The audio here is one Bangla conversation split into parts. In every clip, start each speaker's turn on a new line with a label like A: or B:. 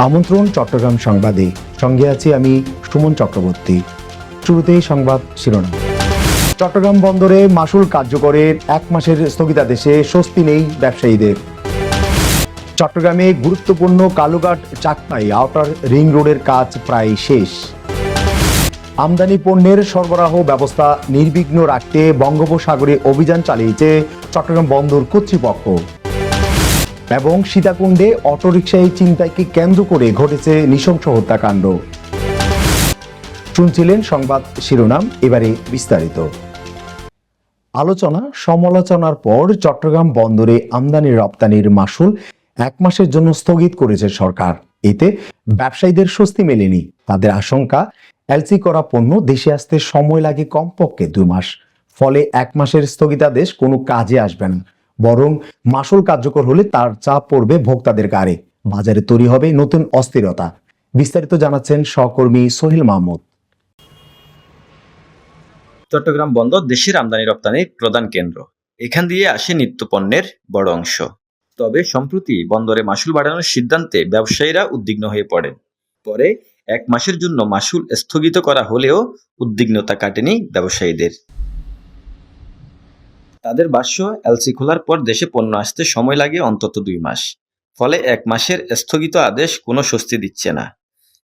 A: আমন্ত্রণ চট্টগ্রাম সংবাদে, সঙ্গে আছি আমি সুমন চক্রবর্তী। শুরুতেই সংবাদ শিরোনাম। চট্টগ্রাম বন্দরে মাশুল কার্যকরের 1 মাসের স্থগিতাদেশে স্বস্তি নেই ব্যবসায়ীদের। চট্টগ্রামে গুরুত্বপূর্ণ কালুঘাট চাকতাই আউটার রিং রোডের কাজ প্রায় শেষ। আমদানি পণ্যের সরবরাহ ব্যবস্থা নির্বিঘ্ন রাখতে বঙ্গোপসাগরে অভিযান চালিয়েছে চট্টগ্রাম বন্দর কর্তৃপক্ষ। এবং সীতাকুণ্ডে অটোরিকশায় ছিনতাইকে কেন্দ্র করে ঘটেছে নৃশংস হত্যাকাণ্ড। শুনছিলেন সংবাদ শিরোনাম, এবারে বিস্তারিত। আলোচনা সমালোচনার পর চট্টগ্রাম বন্দরে আমদানি রপ্তানির মাশুল 1 মাসের জন্য স্থগিত করেছে সরকার। এতে ব্যবসায়ীদের স্বস্তি মেলেনি। তাদের আশঙ্কা, এলসি করা পণ্য দেশে আসতে সময় লাগে কমপক্ষে 2 মাস। ফলে 1 মাসের স্থগিতাদেশ কোনো কাজে আসবে না, বরং মাশুল কার্যকর হলে তার চাপ পড়বে ভোক্তাদের গাড়ে। বাজারে তৈরি হবে নতুন অস্থিরতা। বিস্তারিত জানাচ্ছেন সহকর্মী সোহেল মাহমুদ।
B: চট্টগ্রাম বন্দর দেশের আমদানি রপ্তানির প্রধান কেন্দ্র। এখান দিয়ে আসে নিত্যপণ্যের বড় অংশ। তবে সম্প্রতি বন্দরে মাশুল বাড়ানোর সিদ্ধান্তে ব্যবসায়ীরা উদ্বিগ্ন হয়ে পড়েন। পরে 1 মাসের জন্য মাশুল স্থগিত করা হলেও উদ্বিগ্নতা কাটেনি ব্যবসায়ীদের। তাদের ভাষ্য, এলসি খোলার পর দেশে পণ্য আসতে সময় লাগে অন্তত 2 মাস। ফলে 1 মাসের স্থগিত আদেশ কোনো স্বস্তি দিচ্ছে না।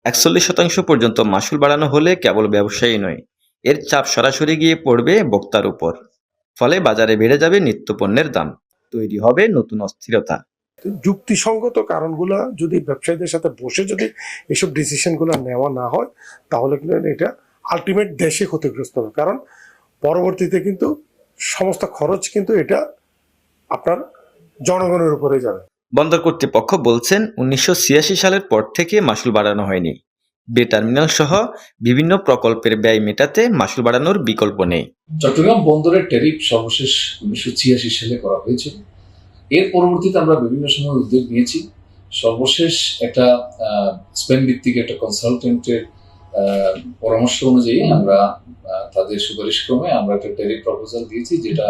B: 41% পর্যন্ত মাশুল বাড়ানো হলে কেবল ব্যবসায়ী নয়, এর চাপ সরাসরি গিয়ে পড়বে ভোক্তার উপর। ফলে বাজারে বেড়ে যাবে নিত্যপণ্যের দাম, তৈরি হবে নতুন অস্থিরতা।
C: যুক্তিসঙ্গত কারণগুলো যদি ব্যবসায়ীদের সাথে বসে যদি এসব ডিসিশনগুলো নেওয়া না হয়, তাহলে কিন্তু এটা আলটিমেট দেশে ক্ষতিগ্রস্ত হবে। কারণ পরবর্তীতে কিন্তু সমস্ত খরচ কিন্তু এটা আপনার জনগণের উপরে যাবে।
B: বন্দর কর্তৃপক্ষ বলছেন, 1986 সালের পর থেকে মাশুল বাড়ানো হয়নি। বে টার্মিনাল সহ বিভিন্ন প্রকল্পের ব্যয় মেটাতে মাশুল বাড়ানোর বিকল্প নেই।
D: চট্টগ্রাম বন্দরের ট্যারিফ সর্বশেষ 1986 সালে করা হয়েছিল। এর পরবর্তীতে আমরা বিভিন্ন সময় উদ্যোগ নিয়েছি। সর্বশেষ একটা স্পেন ভিত্তিক একটা কনসালটেন্টের পরামর্শ অনুযায়ী আমরা তাদের সুপারিশ ক্রমে আমরা একটা ট্যারিফ প্রপোজাল দিয়েছি, যেটা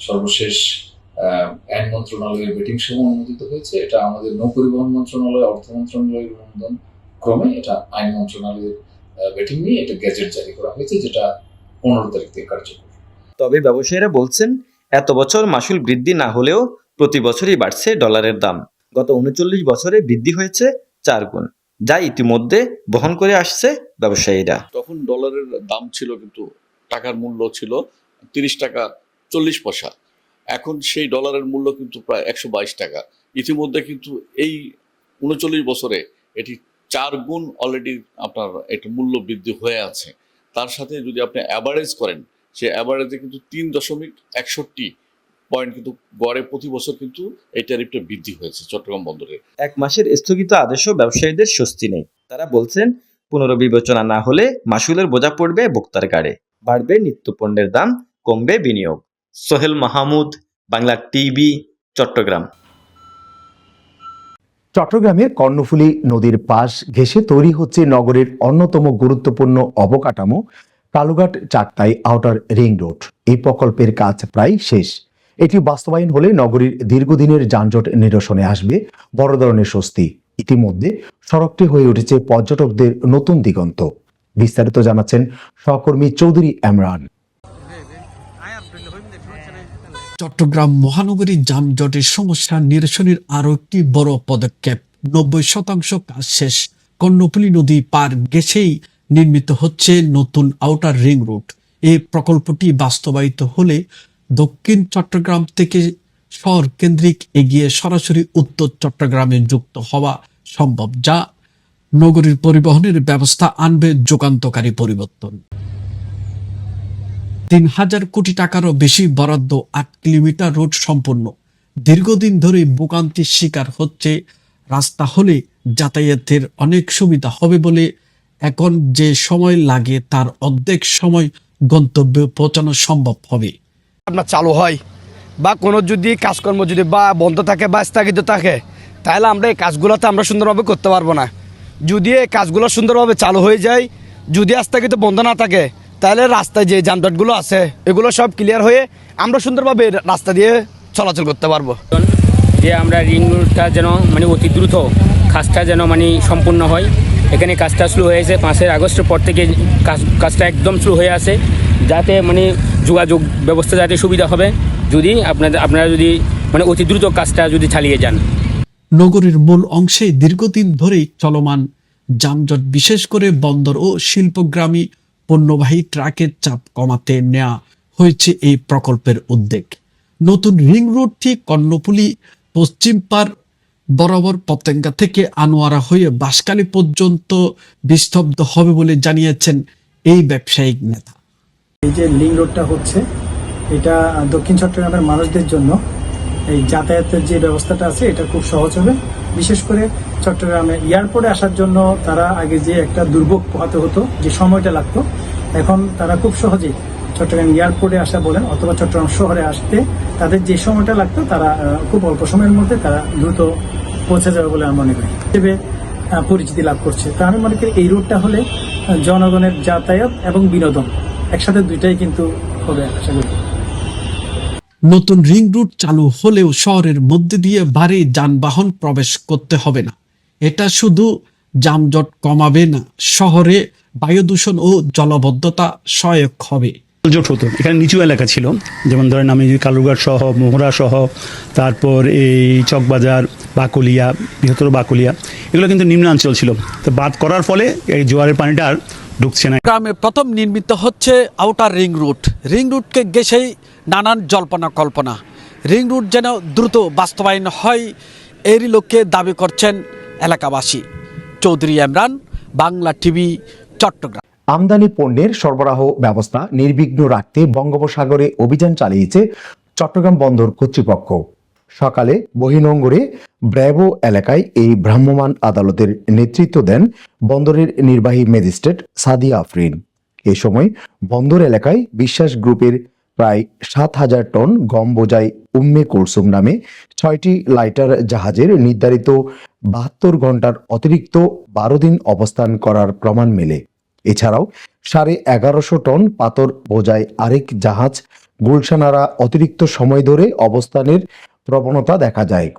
D: সর্বশেষ আইন মন্ত্রণালয়ের মিটিং সময় অনুমোদিত হয়েছে। এটা আমাদের নৌ পরিবহন মন্ত্রণালয়, অর্থ মন্ত্রণালয়ের অনুমোদন ক্রমে এটা আইন মন্ত্রণালয়ের মিটিং নিয়ে এটা গেজেট জারি করা হয়েছে, যেটা 15 তারিখ থেকে কার্যকর।
B: তবে ব্যবসায়ীরা বলছেন, এত বছর মাশুল বৃদ্ধি না হলেও প্রতি বছরই বাড়ছে ডলারের দাম। গত 39 বছরে বৃদ্ধি হয়েছে 4 গুণ, যা ইতিমধ্যে বহন করে আসছে ব্যবসায়ীরা।
E: তখন ডলারের দাম ছিল, কিন্তু টাকার মূল্য ছিল 30 টাকা 40 পয়সা। এখন সেই ডলারের মূল্য কিন্তু প্রায় 122 টাকা। ইতিমধ্যে কিন্তু এই 39 বছরে এটি 4 গুণ অলরেডি আপনার একটা মূল্য বৃদ্ধি হয়ে আছে। তার সাথে যদি আপনি অ্যাভারেজ করেন, সে অ্যাভারেজে কিন্তু 3.61 পয়েন্ট কিন্তু গড়ে প্রতি বছর কিন্তু এই ট্যারিফটা বৃদ্ধি হয়েছে চট্টগ্রাম বন্দরে।
B: 1 মাসের স্থগিত আদেশও ব্যবসায়ীদের স্বস্তি নেই। তারা বলছেন, পুনর্বিবেচনা না হলে মাশুলের বোঝা পড়বে ভোক্তার গাড়ে, বাড়বে নিত্যপণ্যের দাম, কমবে বিনিয়োগ। সোহেল মাহমুদ, বাংলা টিভি, চট্টগ্রাম।
A: চট্টগ্রামের কর্ণফুলী নদীর পাশ ঘেঁষে তৈরি হচ্ছে নগরের অন্যতম গুরুত্বপূর্ণ অবকাঠামো Kalughat Chaktai outer ring road. এই প্রকল্পের কাজ প্রায় শেষ। এটি বাস্তবায়ন হলে নগরীর দীর্ঘদিনের যানজট নিরসনে আসবে বড় ধরনের স্বস্তি। ইতিমধ্যে সড়কটি হয়ে উঠেছে পর্যটকদের নতুন দিগন্ত। বিস্তারিত জানাচ্ছেন সহকর্মী চৌধুরী এমরান।
F: চট্টগ্রাম মহানগরীর যানজটের সমস্যা নিরসনের আরও একটি বড় পদক্ষেপ। 90% কাজ শেষ। কর্ণফুলী নদী পার ঘেঁষেই নির্মিত হচ্ছে নতুন আউটার রিং রোড। এই প্রকল্পটি বাস্তবায়িত হলে দক্ষিণ চট্টগ্রাম থেকে শহর কেন্দ্রিক এগিয়ে সরাসরি উত্তর চট্টগ্রামে যুক্ত হওয়া সম্ভব, যা নগরীর পরিবহনের ব্যবস্থা আনবে যুগান্তকারী পরিবর্তন। 3000 কোটি টাকারও বেশি বরাদ্দ, 8 কিলোমিটার রোড সম্পূর্ণ। দীর্ঘদিন ধরে ভোগান্তির শিকার হচ্ছে রাস্তা হলে যাতায়াতের অনেক সুবিধা হবে বলে এখন যে সময় লাগে তার অর্ধেক সময় গন্তব্যে পৌঁছানো সম্ভব হবে।
G: আপনার চালু হয় বা কোনো যদি কাজকর্ম যদি বা বন্ধ থাকে বা স্থগিত থাকে, তাহলে আমরা এই কাজগুলোতে আমরা সুন্দরভাবে করতে পারবো না। যদি এই কাজগুলো সুন্দরভাবে চালু হয়ে যায়, যদি স্থগিত বন্ধ না থাকে, তাহলে রাস্তায় যে যানজটগুলো আছে এগুলো সব ক্লিয়ার হয়ে আমরা সুন্দরভাবে রাস্তা দিয়ে চলাচল করতে পারবো।
H: যে আমরা রিং রোডটা যেন অতি দ্রুত কাজটা যেন মানে সম্পূর্ণ হয়। এখানে কাজটা শুরু হয়েছে 5 আগস্টের পর থেকে কাজটা একদম শুরু হয়ে আছে, যাতে মানে যোগাযোগ ব্যবস্থা যাতে সুবিধা হবে যদি আপনারা যদি মানে অতি দ্রুত কাজটা যদি চালিয়ে যান।
F: নগরীর মূল অংশে দীর্ঘদিন ধরেই চলমান যানজট, বিশেষ করে বন্দর ও শিল্পগ্রামী পণ্যবাহী ট্রাকের চাপ কমাতে নেওয়া হয়েছে এই প্রকল্পের উদ্যোগ। নতুন রিং রোডটি কর্ণফুলী পশ্চিম পার বরাবর পতেঙ্গা থেকে আনোয়ারা হয়ে বাঁশখালী পর্যন্ত বিস্তব্ধ হবে বলে জানিয়েছেন এই ব্যবসায়িক নেতা।
I: এই যে লিং রোডটা হচ্ছে, এটা দক্ষিণ চট্টগ্রামের মানুষদের জন্য এই যাতায়াতের যে ব্যবস্থাটা আছে এটা খুব সহজ হবে। বিশেষ করে চট্টগ্রামে এয়ারপোর্টে আসার জন্য তারা আগে যে একটা দুর্ভোগ পোহাতে হতো, যে সময়টা লাগতো, এখন তারা খুব সহজেই চট্টগ্রাম এয়ারপোর্টে আসা বলেন অথবা চট্টগ্রাম শহরে আসতে তাদের যে সময়টা লাগতো তারা খুব অল্প সময়ের মধ্যে তারা দ্রুত পৌঁছে যাবে বলে আমি মনে করি, হিসেবে পরিচিতি লাভ করছে। তো আমি মনে করি এই রুটটা হলে জনগণের যাতায়াত এবং বিনোদন একসাথে দুইটাই কিন্তু হবে আশা করি।
F: নতুন রিং রুট চালু হলেও শহরের মধ্যে দিয়ে ভারী যানবাহন প্রবেশ করতে হবে না। এটা শুধু যানজট কমাবে না, শহরে বায়ু দূষণ ও জলাবদ্ধতা সহায়ক হবে।
J: জোট হতো, এখানে নিচু এলাকা ছিল, যেমন ধরেন আমি কালুরঘাট সহ, মোহরা সহ, তারপর এই চকবাজার, বাকলিয়া, বৃহত্তর বাকলিয়া, এগুলো কিন্তু নিম্নাঞ্চল ছিল। তো বাদ করার ফলে এই জোয়ারের পানিটা আর ঢুকছে না।
F: গ্রামে প্রথম নির্মিত হচ্ছে আউটার রিং রুট। রিং রুটকে ঘেঁষেই নানান জল্পনা কল্পনা। রিং রুট যেন দ্রুত বাস্তবায়ন হয়, এরই লক্ষ্যে দাবি করছেন এলাকাবাসী। চৌধুরী ইমরান, বাংলা টিভি, চট্টগ্রাম।
A: আমদানি পণ্যের সরবরাহ ব্যবস্থা নির্বিঘ্ন রাখতে বঙ্গোপসাগরে অভিযান চালিয়েছে চট্টগ্রাম বন্দর কর্তৃপক্ষ। সকালে বহিনোঙ্গরে ব্র্যাভো এলাকায় এই ভ্রাম্যমাণ আদালতের নেতৃত্ব দেন বন্দরের নির্বাহী ম্যাজিস্ট্রেট সাদিয়া আফরিন। এ সময় বন্দর এলাকায় বিশ্বাস গ্রুপের প্রায় 7,000 টন গম বোঝাই উম্মে কুলসুম নামে 6টি লাইটার জাহাজের নির্ধারিত 72 ঘন্টার অতিরিক্ত 12 দিন অবস্থান করার প্রমাণ মেলে। এছাড়াও 1150 টন পাথর বোঝাই আরেক জাহাজ গুলশানারা অতিরিক্ত সময় ধরে অবস্থানের প্রবণতা দেখা যায়।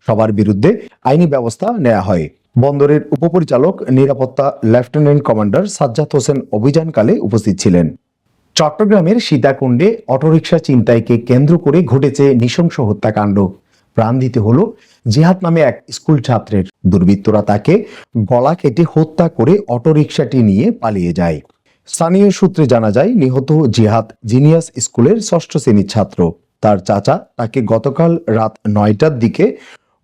A: সবার বিরুদ্ধে আইনি ব্যবস্থা নেওয়া হয়। বন্দরের উপপরিচালক নিরাপত্তা লেফটেন্যান্ট কমান্ডার সাজ্জাদ হোসেন অভিযানকালে উপস্থিত ছিলেন। চট্টগ্রামের সীতাকুণ্ডে অটোরিকশা ছিনতাইকে কেন্দ্র করে ঘটেছে নৃশংস হত্যাকাণ্ড। প্রাণ দিতে হলো জিহাদ নামে এক স্কুল ছাত্রের। দুর্বৃত্তরা তাকে গলা কেটে হত্যা করে অটোরিকশাটি নিয়ে পালিয়ে যায়। স্থানীয় সূত্রে জানা যায়, নিহত জিহাদ জিনিয়াস স্কুলের 6ষ্ঠ শ্রেণীর ছাত্র। তার চাচা তাকে গতকাল রাত 9টার দিকে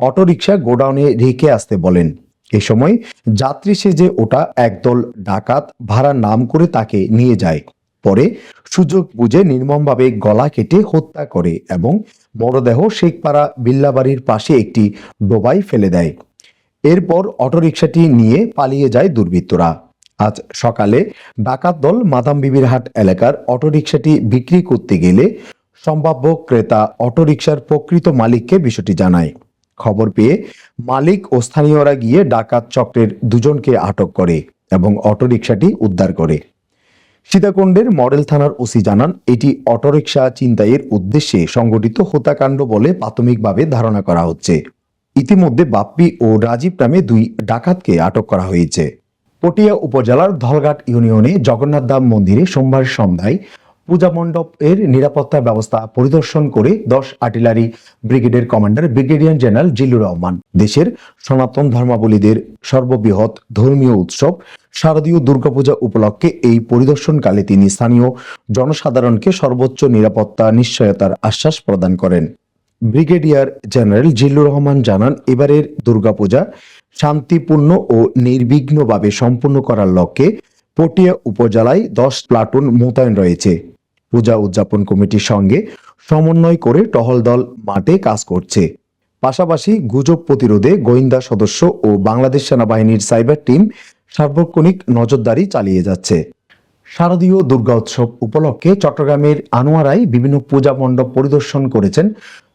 A: অটোরিকশা গোডাউনে রেখে আসতে বলেন। এ সময় যাত্রী সেজে ওটা একদল ডাকাত ভাড়ার নাম করে তাকে নিয়ে যায়। পরে সুযোগ বুঝে নির্মমভাবে গলা কেটে হত্যা করে এবং মরদেহ শেখপাড়া বিল্লাবাড়ির পাশে একটি ডোবায় ফেলে দেয়। এরপর অটোরিকশাটি নিয়ে পালিয়ে যায় দুর্বৃত্তরা। আজ সকালে ডাকাত দল মাদাম বিবির হাট এলাকার অটোরিকশাটি বিক্রি করতে গেলে সম্ভাব্য ক্রেতা অটোরিকশার প্রকৃত মালিককে বিষয়টি জানায়। খবর পেয়ে মালিক ও স্থানীয়রা গিয়ে ডাকাত চক্রের 2জনকে আটক করে এবং অটোরিকশাটি উদ্ধার করে। সীতাকুণ্ডের মডেল থানার ওসি জানান, এটি অটোরিকশা ছিনতাইয়ের উদ্দেশ্যে সংগঠিত হত্যাকাণ্ড বলে প্রাথমিকভাবে ধারণা করা হচ্ছে। ইতিমধ্যে বাপ্পি ও রাজীব নামে 2 ডাকাতকে আটক করা হয়েছে। পটিয়া উপজেলার ধলঘাট ইউনিয়নে জগন্নাথ ধাম মন্দিরে সোমবার সন্ধ্যায় পূজা মণ্ডপের নিরাপত্তা ব্যবস্থা পরিদর্শন করে 10 আর্টিলারি ব্রিগেডের commander brigadier general Zillur Rahman. দেশের সনাতন ধর্মাবলীদের সর্ববৃহৎ ধর্মীয় উৎসব শারদীয় দুর্গাপূজা উপলক্ষে এই পরিদর্শনকালে তিনি স্থানীয় জনসাধারণকে সর্বোচ্চ নিরাপত্তা নিশ্চয়তার আশ্বাস প্রদান করেন। ব্রিগেডিয়ার জেনারেল জিল্লুর রহমান জানান, এবারের দুর্গাপূজা শান্তিপূর্ণ ও নির্বিঘ্নভাবে সম্পন্ন করার লক্ষ্যে পটিয়া উপজেলায় 10 প্লাটুন মোতায়েন রয়েছে। পূজা উদযাপন কমিটির সঙ্গে সমন্বয় করে টহল দল মাঠে কাজ করছে। পাশাপাশি গুজব প্রতিরোধে গোয়েন্দা সদস্য ও বাংলাদেশ সেনাবাহিনীর সাইবার টিম সার্বক্ষণিক নজরদারি চালিয়ে যাচ্ছে। শারদীয় দুর্গা উৎসব উপলক্ষে চট্টগ্রামের আনোয়ারায় বিভিন্ন পূজা মণ্ডপ পরিদর্শন করেছেন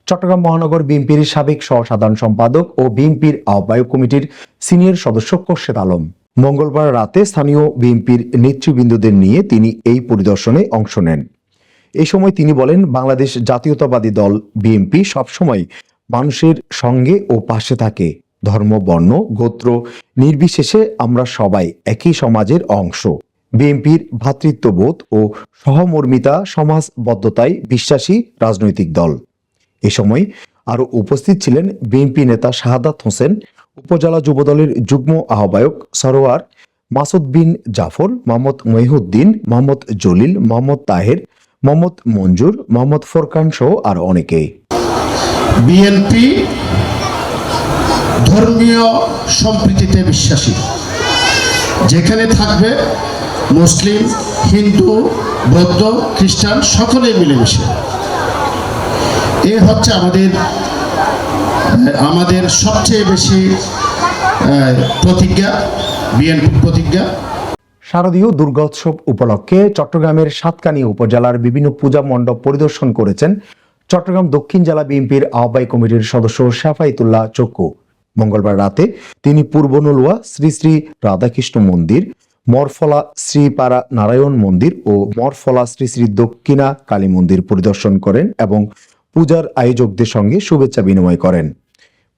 A: চট্টগ্রাম মহানগর বিএনপির সাবেক সহ-সাধারণ সম্পাদক ও বিএনপির আহ্বায়ক কমিটির সিনিয়র সদস্য খোরশেদ আলম। মঙ্গলবার রাতে স্থানীয় বিএনপির নেতৃবৃন্দদের নিয়ে তিনি এই পরিদর্শনে অংশ নেন। এই সময় তিনি বলেন, বাংলাদেশ জাতীয়তাবাদী দল বিএনপি সবসময় মানুষের সঙ্গে ও পাশে থাকে। ধর্ম, বর্ণ, গোত্র নির্বিশেষে আমরা সবাই একই সমাজের অংশ। বিএনপির ভ্রাতৃত্ববোধ ও সহমর্মিতা সমাজবদ্ধতায় বিশ্বাসী রাজনৈতিক দল। এ সময় আরও উপস্থিত ছিলেন বিএনপি নেতা শাহাদাত হোসেন, উপজেলা যুবদলের যুগ্ম আহ্বায়ক সরোয়ার, মাসুদ বিন জাফর, মোহাম্মদ মহিউদ্দিন, মোহাম্মদ জলিল, মোহাম্মদ তাহের, মোহাম্মদ মঞ্জুর, মোহাম্মদ ফোরকান সহ আর অনেকেই।
K: বিএনপি ধর্মীয় সম্প্রীতিতে বিশ্বাসী, যেখানে থাকবে মুসলিম, হিন্দু, বৌদ্ধ, খ্রিস্টান সকলে মিলেমিশে। এ হচ্ছে আমাদের সবচেয়ে বেশি প্রতিজ্ঞা, বিএনপির প্রতিজ্ঞা।
A: শারদীয় দুর্গোৎসব উপলক্ষে চট্টগ্রামের সাতকানিয়া উপজেলার বিভিন্ন পূজা মণ্ডপ পরিদর্শন করেছেন চট্টগ্রাম দক্ষিণ জেলা বিএনপির আহ্বায়ক কমিটির সদস্য শাফায়েতুল্লাহ চক্কু। মঙ্গলবার রাতে তিনি পূর্ব নলুয়া শ্রী শ্রী রাধাকৃষ্ণ মন্দির, মরফলা শ্রীপাড়া নারায়ণ মন্দির ও মরফলা শ্রী শ্রী দক্ষিণা কালী মন্দির পরিদর্শন করেন এবং পূজার আয়োজকদের সঙ্গে শুভেচ্ছা বিনিময় করেন।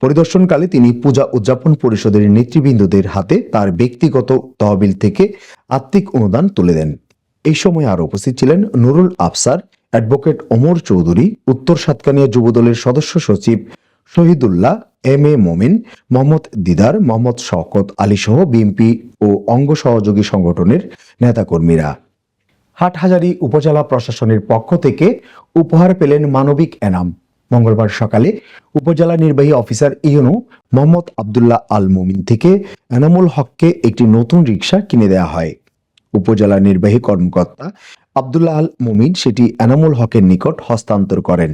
A: পরিদর্শনকালে তিনি পূজা উদযাপন পরিষদের নেতৃবৃন্দদের হাতে তার ব্যক্তিগত তহবিল থেকে আর্থিক অনুদান তুলে দেন। এই সময় আরও উপস্থিত ছিলেন নুরুল আফসার, অ্যাডভোকেট ওমর চৌধুরী, উত্তর সাতকানিয়া যুবদলের সদস্য সচিব শহীদুল্লাহ, এম এ মোমিন, মোহাম্মদ দিদার, মোহাম্মদ শওকত আলী সহ বিএনপি ও অঙ্গ সহযোগী সংগঠনের নেতাকর্মীরা। হাটহাজারী উপজেলা প্রশাসনের পক্ষ থেকে উপহার পেলেন মানবিক এনাম। মঙ্গলবার সকালে উপজেলা নির্বাহী অফিসার ইউনো মোহাম্মদ আবদুল্লাহ আল মুমিন থেকে এনামুল হককে একটি নতুন রিকশা কিনে দেওয়া হয়। উপজেলা নির্বাহী কর্মকর্তা আবদুল্লাহ আল মুমিন সেটি এনামুল হকের নিকট হস্তান্তর করেন।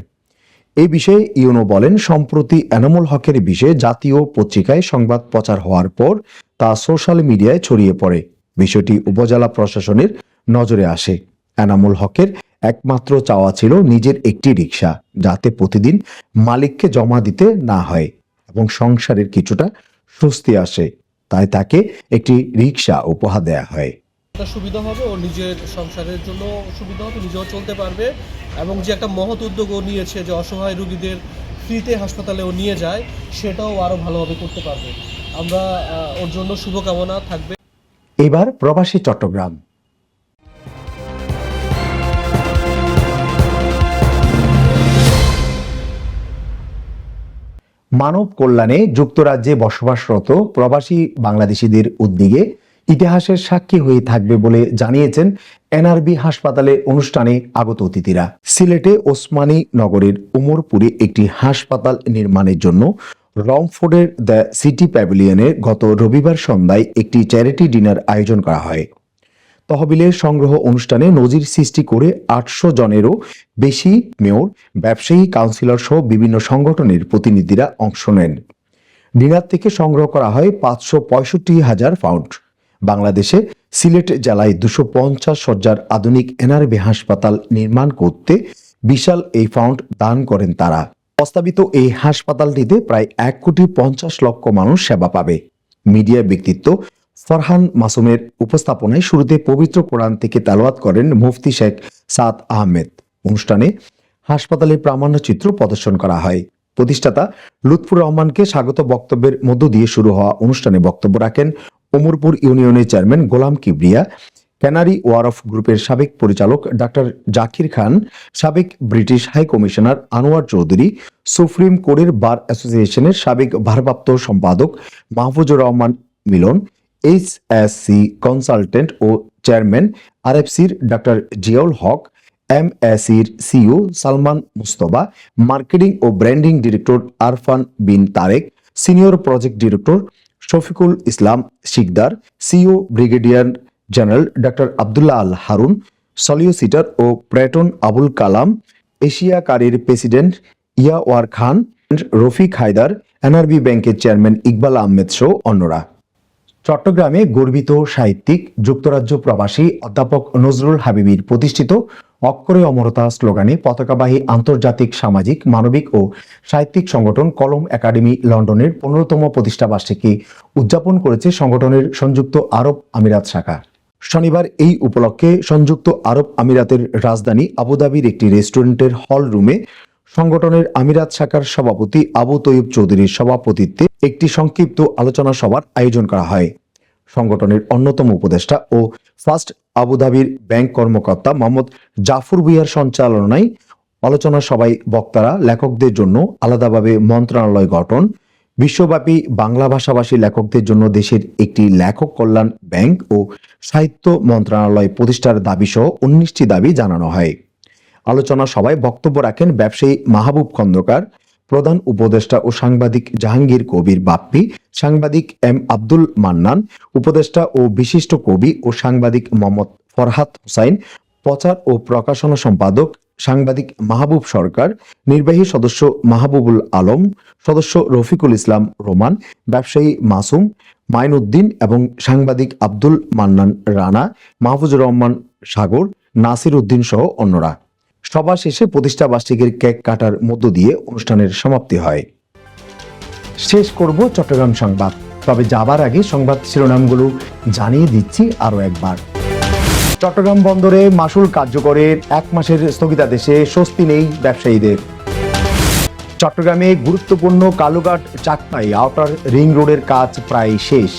A: এই বিষয়ে ইউনো বলেন, সম্প্রতি এনামুল হকের বিষয়ে জাতীয় পত্রিকায় সংবাদ প্রচার হওয়ার পর তা সোশ্যাল মিডিয়ায় ছড়িয়ে পড়ে। বিষয়টি উপজেলা প্রশাসনের নজরে আসে। এনামুল হকের একমাত্র চাওয়া ছিল নিজের একটি রিকশা, যাতে প্রতিদিন মালিককে জমা দিতে না হয় এবং সংসারের কিছুটা স্বস্তি আসে। তাই তাকে একটি রিকশা উপহার দেয়া হয়।
L: সুবিধা হবে, ও নিজের সংসারের জন্য সুবিধা হবে, নিজেও চলতে পারবে এবং যে একটা মহৎ উদ্যোগ ও নিয়েছে যে অসহায় রোগীদের ফ্রিতে হাসপাতালেও নিয়ে যায়, সেটাও আরও ভালোভাবে করতে পারবে। আমরা ওর জন্য শুভকামনা থাকবে।
A: এবার প্রবাসী চট্টগ্রাম। মানব কল্যাণে যুক্তরাজ্যে বসবাসরত প্রবাসী বাংলাদেশিদের উদ্যোগে ইতিহাসের সাক্ষী হয়ে থাকবে বলে জানিয়েছেন এনআরবি হাসপাতালে অনুষ্ঠানে আগত অতিথিরা। সিলেটে ওসমানী নগরের উমরপুরে একটি হাসপাতাল নির্মাণের জন্য রমফোর্ডের দ্য সিটি প্যাভিলিয়নে গত রবিবার সন্ধ্যায় একটি চ্যারিটি ডিনার আয়োজন করা হয়। তহবিলের সংগ্রহ অনুষ্ঠানে নজির সৃষ্টি করে 800 জনেরও বেশি মেয়র, ব্যবসায়ী, কাউন্সিলর সহ বিভিন্ন সংগঠনের প্রতিনিধিরা অংশ নেন। ডিনার থেকে সংগ্রহ করা হয় 565,000 পাউন্ড। বাংলাদেশে সিলেট জেলায় 250 শয্যার আধুনিক এনআরবি হাসপাতাল নির্মাণ করতে বিশাল এই ফান্ড দান করেন তারা। প্রস্তাবিত এই হাসপাতালটিতে প্রায় 1,50,00,000 মানুষ সেবা পাবে। মিডিয়া ব্যক্তিত্ব ফরহান মাসুমের উপস্থাপনায় শুরুতে পবিত্র কোরআন থেকে তেলাওয়াত করেন মুফতি শেখ সাদ আহমেদ। অনুষ্ঠানে হাসপাতালের প্রামাণ্য চিত্র প্রদর্শন করা হয়। প্রতিষ্ঠাতা লুৎফুর রহমানকে স্বাগত বক্তব্যের মধ্য দিয়ে শুরু হওয়া অনুষ্ঠানে বক্তব্য রাখেন উমরপুর ইউনিয়নের chairman Golam Kibria, Canary Wharf গ্রুপের সাবেক পরিচালক ডাক্তার জাকির খান, সাবেক British high commissioner Anwar Chowdhury, supreme কোর্টের বার অ্যাসোসিয়েশনের সাবেক ভারপ্রাপ্ত সম্পাদক মাহফুজুর রহমান মিলন, এইচএসসি কনসালটেন্ট ও চেয়ারম্যান আরএফসির ডাক্তার জিয়াউল হক, এমএসির সিইও সালমান মুস্তফা, মার্কেটিং ও branding director Arfan Bin Tarek, senior project director Shafiqul Islam Sikder, CEO brigadier general ডাক্তার আবদুল্লাহ আল হারুন, সলিসিটর ও প্রেটন আবুল কালাম, এশিয়া কারির প্রেসিডেন্ট ইয়াওয়ার খান, রফিক হায়দার, এনআরবি ব্যাংকের চেয়ারম্যান ইকবাল আহমেদ সহ অন্যরা। চট্টগ্রামে গর্বিত সাহিত্যিক যুক্তরাজ্য প্রবাসী অধ্যাপক নজরুল হাবিবির প্রতিষ্ঠিত অক্ষরে অমরতা স্লোগানে পতাকাবাহী আন্তর্জাতিক সামাজিক, মানবিক ও সাহিত্যিক সংগঠন কলম একাডেমি লন্ডনের 15তম প্রতিষ্ঠাবার্ষিকী উদযাপন করেছে সংগঠনের সংযুক্ত আরব আমিরাত শাখা। শনিবার এই উপলক্ষে সংযুক্ত আরব আমিরাতের রাজধানী আবুধাবির একটি রেস্টুরেন্টের হল রুমে সংগঠনের আমিরাত শাখার সভাপতি আবু তৈয়ব চৌধুরীর সভাপতিত্বে একটি সংক্ষিপ্ত আলোচনা সভার আয়োজন করা হয়। সংগঠনের অন্যতম উপদেষ্টা ও ফার্স্ট আবুধাবির ব্যাংক কর্মকর্তা মোহাম্মদ জাফর ভুঁইয়ার সঞ্চালনায় আলোচনা সভায় বক্তারা লেখকদের জন্য আলাদাভাবে মন্ত্রণালয় গঠন, বিশ্বব্যাপী বাংলা ভাষাভাষী লেখকদের জন্য দেশের একটি লেখক কল্যাণ ব্যাংক ও সাহিত্য মন্ত্রণালয় প্রতিষ্ঠার দাবি সহ 19টি দাবি জানানো হয়। আলোচনা সভায় বক্তব্য রাখেন ব্যবসায়ী মাহবুব খন্দকার, প্রধান উপদেষ্টা ও সাংবাদিক জাহাঙ্গীর কবির বাপ্পি, সাংবাদিক এম আব্দুল মান্নান, উপদেষ্টা ও বিশিষ্ট কবি ও সাংবাদিক মোহাম্মদ ফরহাদ হোসাইন, প্রচার ও প্রকাশনা সম্পাদক সাংবাদিক মাহবুব সরকার, নির্বাহী সদস্য মাহবুবুল আলম, সদস্য রফিকুল ইসলাম রোমান, ব্যবসায়ী মাসুম মাইনুদ্দিন এবং সাংবাদিক আব্দুল মান্নান রানা, মাহফুজুর রহমান সাগর, নাসির উদ্দিন সহ অন্যরা। সভা শেষে প্রতিষ্ঠা বার্ষিকীর কেক কাটার মধ্য দিয়ে অনুষ্ঠানের সমাপ্তি হয়। শেষ করব চট্টগ্রাম সংবাদ, তবে যাবার আগে সংবাদ শিরোনামগুলো জানিয়ে দিচ্ছি আরো একবার। চট্টগ্রাম বন্দরে মাশুল কার্যকরের 1 মাসের স্থগিতাদেশে স্বস্তি নেই ব্যবসায়ীদের। চট্টগ্রামে গুরুত্বপূর্ণ কালুঘাট চাকপাই আউটার রিং রোডের কাজ প্রায় শেষ।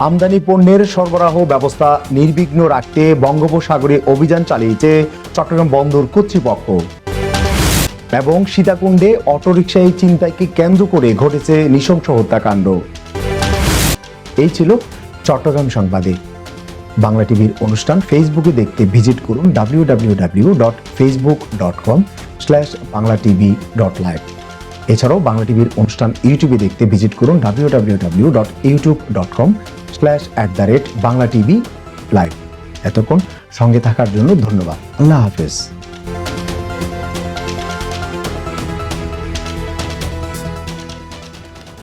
A: আমদানি পণ্যের সরবরাহ ব্যবস্থা নির্বিঘ্ন রাখতে বঙ্গোপসাগরে অভিযান চালিয়েছে চট্টগ্রাম বন্দর কর্তৃপক্ষ। এবং সীতাকুণ্ডে অটোরিকশায় ছিনতাইকে কেন্দ্র করে ঘটেছে নৃশংস হত্যাকাণ্ড। এই ছিল চট্টগ্রাম সংবাদে। বাংলা টিভির অনুষ্ঠান ফেসবুকে দেখতে ভিজিট করুন www.facebook.com/banglatv.live। এছাড়াও বাংলা টিভির অনুষ্ঠান ইউটিউবে দেখতে ভিজিট করুন www.youtube.com/@banglatv live। এতক্ষণ সঙ্গে থাকার জন্য ধন্যবাদ। আল্লাহ হাফেজ।